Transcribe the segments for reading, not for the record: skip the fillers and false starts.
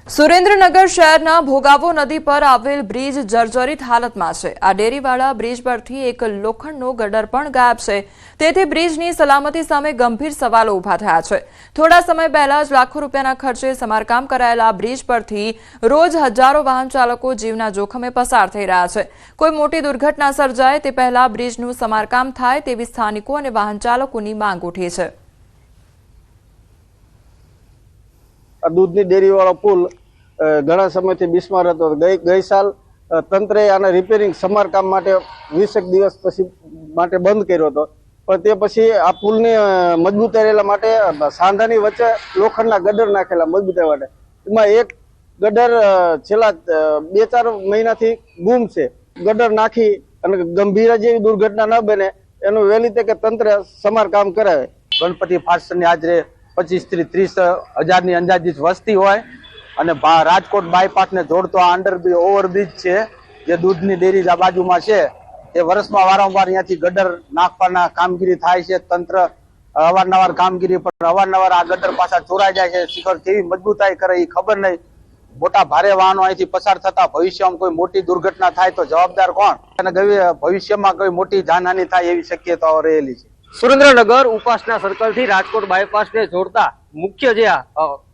સુરેન્દ્રનગર શહેરના ભોગાવો નદી પર આવેલ બ્રિજ જર્જરિત હાલતમાં છે। આ ડેરીવાળા બ્રિજ પરથી એક લોખંડનો ગટર પણ ગાયબ છે, તેથી બ્રિજની સલામતી સામે ગંભીર સવાલો ઊભા થયા છે। થોડા સમય પહેલા જ લાખો રૂપિયાના ખર્ચે સમારકામ કરાયેલા બ્રિજ પરથી રોજ હજારો વાહન ચાલકો જીવના જોખમે પસાર થઈ રહ્યા છે। કોઈ મોટી દુર્ઘટના સર્જાય તે પહેલા બ્રિજનું સમારકામ થાય તેવી સ્થાનિકો અને વાહન ચાલકોની માંગ ઉઠી છે। दूधनी डेरी वाला पुल घना समय थी बिस्मार हतो। गई साल तंत्रे आने रिपेरिंग समारकाम माटे 20 दिवस पछी माटे बंद कर्यो हतो, पण ते पछी आ पुलने मजबूताई रहेला माटे सांधानी वच्चे लोखंडना गडर नाखेला मजबूताई माटे। एमां एक गडर छेल्ला 2-4 महीनाथी गुम छे। गडर नाखी अने गंभीर जेवी दुर्घटना न बने एनो वहेली तके तंत्र समारकाम करावे। गणपति फास्टनी हाजरे 25-30 हजारनी अंदाजित वस्ती होय અને રાજકોટ બાયપાસને જોડતો આ ઓવરબ્રિજ છે જે દૂધની ડેરી આ બાજુમાં છે એ વર્ષમાં વારંવાર અહીંયાથી ગટર નાખવાના કામગીરી થાય છે। તંત્ર અવારનવાર કામગીરી પર અવારનવાર આ ગટર પાછા ચોરાઈ જાય છે। શિખર કેવી મજબૂતાઈ કરે એ ખબર નહીં। મોટા ભારે વાહનો અહીંથી પસાર થતા ભવિષ્યમાં કોઈ મોટી દુર્ઘટના થાય તો જવાબદાર કોણ અને ભવિષ્યમાં કોઈ મોટી જાનહાનિ થાય એવી શક્યતાઓ રહેલી છે। સુરેન્દ્રનગર ઉપાસના સર્કલ થી રાજકોટ બાયપાસ ને જોડતા મુખ્ય જે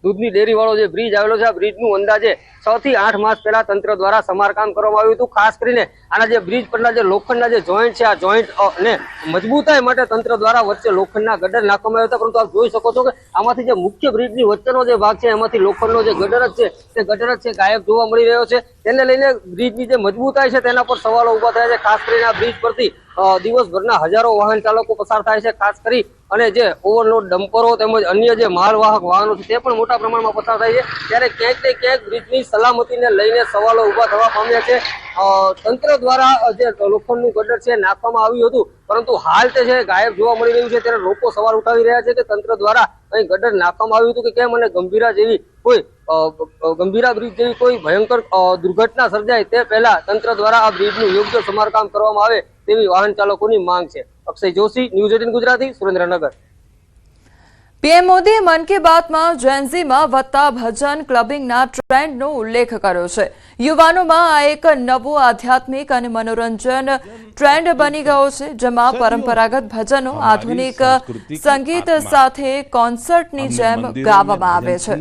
दूधनी डेरी वाळो जे ब्रिज आवेलो छे, आ ब्रिजनुं अंदाजे 6 થી 8 मास पहला तंत्र द्वारा समारकाम करवामां आव्युं हतुं। खास करीने आना जे ब्रिज परना जे लोखंडना जे जोइंट छे, आ जोइंट ने मजबूताई माटे तंत्र द्वारा वच्चे लोखंडना गडर नाखवामां आव्या हता, परंतु आप जोई शको छो के आमांथी जे मुख्य ब्रिजनी वच्चेनो जे भाग छे एमांथी लोखंडनो जे गडर ज छे ते गडर ज छे गायब जोवा मळी रह्यो छे। तेने लईने ब्रिजनी जे मजबूताई छे तेना पर सवालो उभा थया छे। खास करीने आ ब्रिज परथी दिवसभરના हजारों वाहन चालको पसार थाय छे। खास करी અને જે ઓવરલોડ ડમ્પરો તેમજ અન્ય જે માલવાહક વાહનો છે તે પણ મોટા પ્રમાણમાં પસાર થાય છે, ત્યારે ક્યાંક ને ક્યાંક બ્રિજની સલામતીને લઈને સવાલો ઊભા થવા પામ્યા છે। તંત્ર દ્વારા જે લોખંડનું ગટર છે નાખવામાં આવ્યું હતું, પરંતુ હાલ તે છે ગાયબ જોવા મળી રહ્યું છે। ત્યારે લોકો સવાલ ઉઠાવી રહ્યા છે કે તંત્ર દ્વારા અહીં ગટર નાખવામાં આવ્યું હતું કે કેમ, અને ગંભીરા જેવી કોઈ ગંભીરા બ્રિજ જેવી કોઈ ભયંકર દુર્ઘટના સર્જાય તે પહેલા તંત્ર દ્વારા આ બ્રિજનું યોગ્ય સમારકામ કરવામાં આવે તેવી વાહન ચાલકોની માંગ છે। अक्षय जोशी, न्यूज 18 गुजराती, सुरेंद्रनगर। पीएम मोदी मन की बात में जेनजी में वत्ता भजन क्लबिंगना ट्रेंडनो उल्लेख कर्यो छे। युवानोमां आ एक नवो आध्यात्मिक अने मनोरंजन ट्रेंड बनी गयो छे, जेमां परंपरागत भजनो आधुनिक संगीत साथे कॉन्सर्टनी जेम गावामां आवे छे।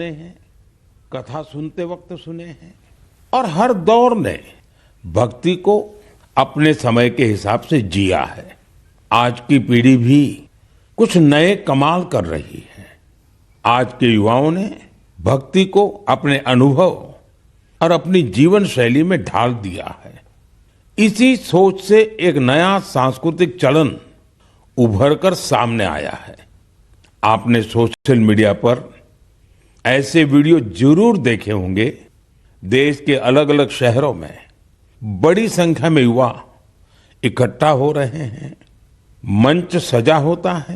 कथा सुनते वक्त सुने हैं और हर दौर ने भक्ति को अपने समय के हिसाब से जिया है। आज की पीढ़ी भी कुछ नए कमाल कर रही है। आज के युवाओं ने भक्ति को अपने अनुभव और अपनी जीवन शैली में ढाल दिया है। इसी सोच से एक नया सांस्कृतिक चलन उभर कर सामने आया है। आपने सोशल मीडिया पर ऐसे वीडियो जरूर देखे होंगे। देश के अलग अलग शहरों में बड़ी संख्या में युवा इकट्ठा हो रहे हैं। मंच सजा होता है,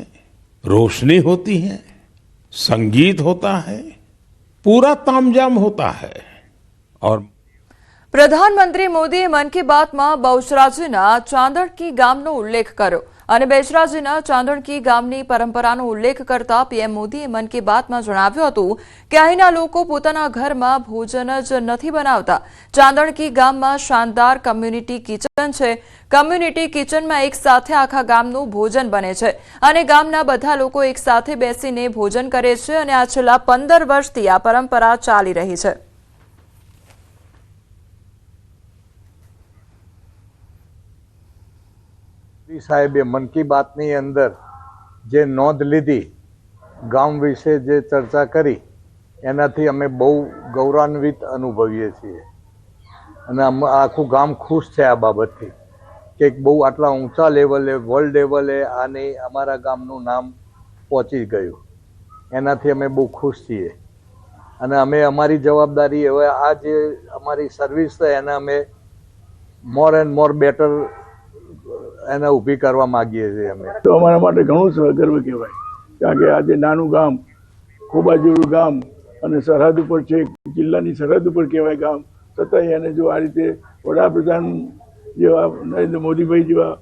रोशनी होती है, संगीत होता है, पूरा तामझाम होता है। और प्रधानमंत्री मोदीए मन की बात में बहुचराजीना चांदणकी गामनो उल्लेख कर्यो અને બેચરાજીના ચાંદણકી ગામની પરંપરાનો ઉલ્લેખ કરતા પીએમ મોદીએ મન કી બાતમાં જણાવ્યું હતું કે અહીંના લોકો પોતાના ઘરમાં ભોજન જ નથી બનાવતા। ચાંદણકી ગામમાં શાનદાર કમ્યુનિટી કિચન છે। કમ્યુનિટી કિચનમાં એક સાથે આખા ગામનું ભોજન બને છે અને ગામના બધા લોકો એક સાથે બેસીને ભોજન કરે છે અને આ છેલ્લા 15 વર્ષથી આ પરંપરા ચાલી રહી છે। સાહેબે મન કી બાતની અંદર જે નોંધ લીધી, ગામ વિશે જે ચર્ચા કરી, એનાથી અમે બહુ ગૌરવાન્વિત અનુભવીએ છીએ અને આખું ગામ ખુશ છે આ બાબતથી કે બહુ આટલા ઊંચા લેવલે, વર્લ્ડ લેવલે આની અમારા ગામનું નામ પહોંચી ગયું, એનાથી અમે બહુ ખુશ છીએ અને અમે અમારી જવાબદારી હવે આ જે અમારી સર્વિસ છે એને અમે મોર એન્ડ મોર બેટર એને ઊભી કરવા માંગીએ છીએ। અમે તો અમારા માટે ઘણું ગર્વ કહેવાય, કારણ કે આજે નાનું ગામ, ખોબા જેવું ગામ અને સરહદ ઉપર છે, જિલ્લાની સરહદ ઉપર કહેવાય ગામ, છતાંય એને જો આ રીતે વડાપ્રધાન જેવા નરેન્દ્ર મોદીભાઈ જેવા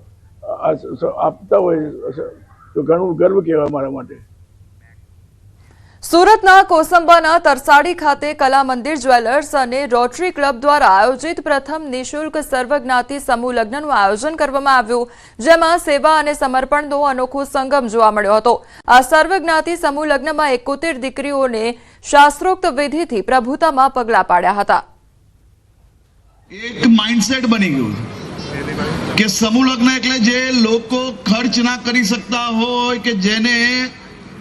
આપતા હોય તો ઘણું ગર્વ કહેવાય અમારા માટે। સુરતના કોસંબાના તરસાડી ખાતે કલા મંદિર જ્વેલર્સ અને રોટરી ક્લબ દ્વારા આયોજિત પ્રથમ નિઃશુલ્ક સર્વજ્ઞાતિ સમૂહ લગ્નનું આયોજન કરવામાં આવ્યું, જેમાં સેવા અને સમર્પણનો અનોખો સંગમ જોવા મળ્યો હતો। આ સર્વજ્ઞાતિ સમૂહ લગ્નમાં 71 દીકરીઓને શાસ્ત્રોક્ત વિધિથી પ્રભુતામાં પગલાં પાડ્યા હતા। એક માઇન્ડસેટ બની ગયું કે સમૂહ લગ્ન એટલે જે લોકો ખર્ચ ના કરી શકતા હોય કે જેને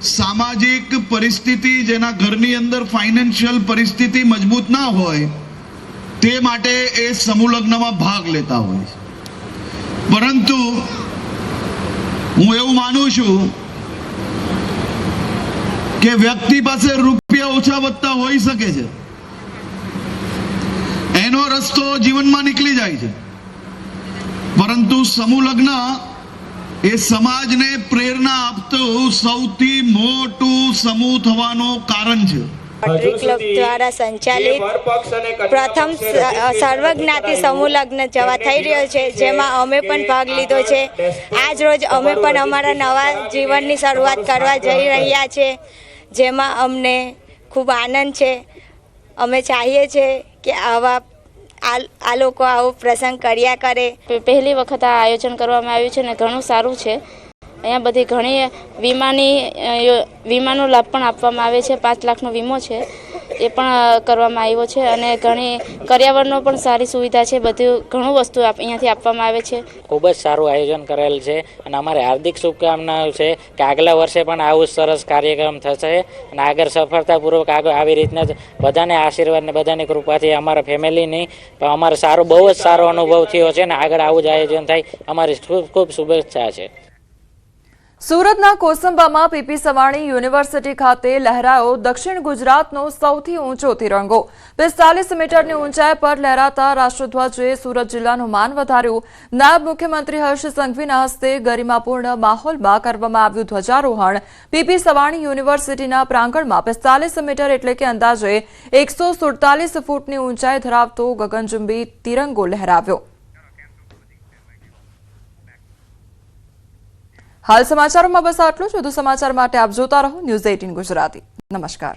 સામાજિક પરિસ્થિતિ જેના ઘરની અંદર ફાઇનાન્શિયલ પરિસ્થિતિ મજબૂત ના હોય તે માટે એ સમૂહ લગ્નમાં ભાગ લેતા હોય। પરંતુ હું એવું માનું છું કે વ્યક્તિ પાસે રૂપિયા ઓછા વધતા હોઈ શકે છે, એનો રસ્તો જીવનમાં નીકળી જાય છે, પરંતુ સમૂહ લગ્ન એ સમાજને પ્રેરણા આપતું સૌથી મોટું સમૂહ થવાનું કારણ છે। રોટરી ક્લબ દ્વારા સંચાલિત પ્રથમ સર્વજ્ઞાતિ સમૂહ લગ્ન જવા થઈ રહ્યો છે, જેમાં અમે પણ ભાગ લીધો છે। આજ રોજ અમે પણ અમારા નવા જીવનની શરૂઆત કરવા જઈ રહ્યા છે, જેમાં અમને ખૂબ આનંદ છે। અમે ચાહીએ છીએ કે આ લોકો આવો પ્રસંગ કર્યા કરે। પહેલી વખત આ આયોજન કરવામાં આવ્યું છે અને ઘણું સારું છે। અહીંયા બધી ઘણી વીમાનો લાભ પણ આપવામાં આવે છે। 5 લાખનો વીમો છે એ પણ કરવામાં આવ્યો છે અને ઘણી કર્યાવરનો પણ સારી સુવિધા છે। બધું ઘણું વસ્તુ અહીંયાથી આપવામાં આવે છે। ખૂબ જ સારું આયોજન કરેલ છે અને અમારે હાર્દિક શુભકામનાઓ છે કે આગલા વર્ષે પણ આવું સરસ કાર્યક્રમ થશે અને આગળ સફળતાપૂર્વક આગળ આવી રીતના જ બધાને આશીર્વાદ ને બધાની કૃપાથી અમારા ફેમિલીની અમારે સારો બહુ જ સારો અનુભવ થયો છે ને આગળ આવું જ આયોજન થાય અમારી ખૂબ ખૂબ શુભેચ્છા છે। સુરતના કોસંબામાં પીપી સવાણી યુનિવર્સિટી ખાતે લહેરાયો દક્ષિણ ગુજરાતનો સૌથી ઊંચો તિરંગો। 45 મીટરની ઊંચાઈ પર લહેરાતા રાષ્ટ્રધ્વજે સુરત જિલ્લાનું માન વધાર્યું। નાયબ મુખ્યમંત્રી હર્ષ સંઘવીના હસ્તે ગરિમાપૂર્ણ માહોલમાં કરવામાં આવ્યું ધ્વજારોહણ। પીપી સવાણી યુનિવર્સિટીના પ્રાંગણમાં 45 મીટર એટલે કે અંદાજે 147 ફૂટની ઊંચાઈ ધરાવતો ગગનચુંબી તિરંગો લહેરાવ્યો। हाल समाचारों में बस आटलू ज। વધુ સમાચાર માટે આપ જોતા રહો ન્યૂઝ 18 ગુજરાતી। નમસ્કાર।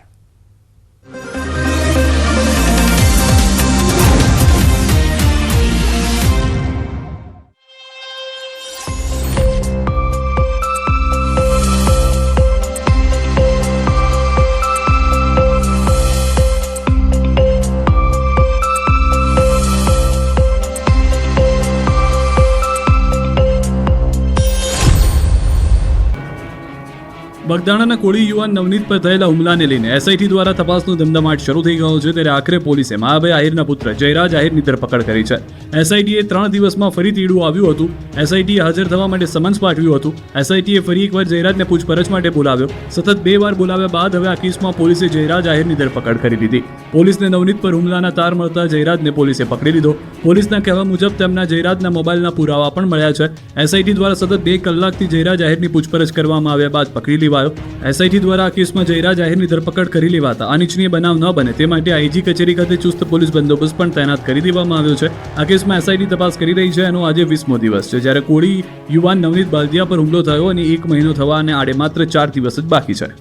બગદાણાના કોળી યુવાન નવનીત પર થયેલા હુમલાને લઈને એસઆઈટી દ્વારા તપાસનો ધમધમાટ શરૂ થઈ ગયો છે, ત્યારે આખરે પોલીસે મહાભાઈ આહિરના પુત્ર જયરાજ આહિરની ધરપકડ કરી છે। એસઆઈટીએ 3 દિવસમાં ફરી તીડું આવ્યું હતું। એસઆઈટીએ હાજર થવા માટે સમન્સ પાઠવ્યું હતું। એસઆઈટીએ ફરી એકવાર જયરાજને પૂછપરછ માટે બોલાવ્યો। સતત 2 વાર બોલાવ્યા બાદ હવે આ કેસમાં પોલીસે જયરાજ આહિરની ધરપકડ કરી લીધી। પોલીસને નવનીત પર હુમલાના તાર મળતા જયરાજને પોલીસે પકડી લીધો। પોલીસના કહેવા મુજબ તેમના જયરાજના મોબાઈલના પુરાવા પણ મળ્યા છે। એસઆઈટી દ્વારા સતત 2 કલાકથી જયરાજ આહિરની પૂછપરછ કરવામાં આવ્યા બાદ પકડી લેવાયો। એસઆઈટી દ્વારા આ કેસમાં જયરાજ આહિરની ધરપકડ કરી લેવાતા અનિચ્છનીય બનાવ ન બને તે માટે આઈજી કચેરી ખાતે ચુસ્ત પોલીસ બંદોબસ્ત પણ તૈનાત કરી દેવામાં આવ્યો છે। આ કેસમાં એસઆઈટી તપાસ કરી રહી છે। એનો આજે 20મો દિવસ છે, જ્યારે કોળી યુવાન નવનીત બાલદિયા પર હુમલો થયો અને 1 મહિનો થવા અને આડે માત્ર 4 દિવસ જ બાકી છે।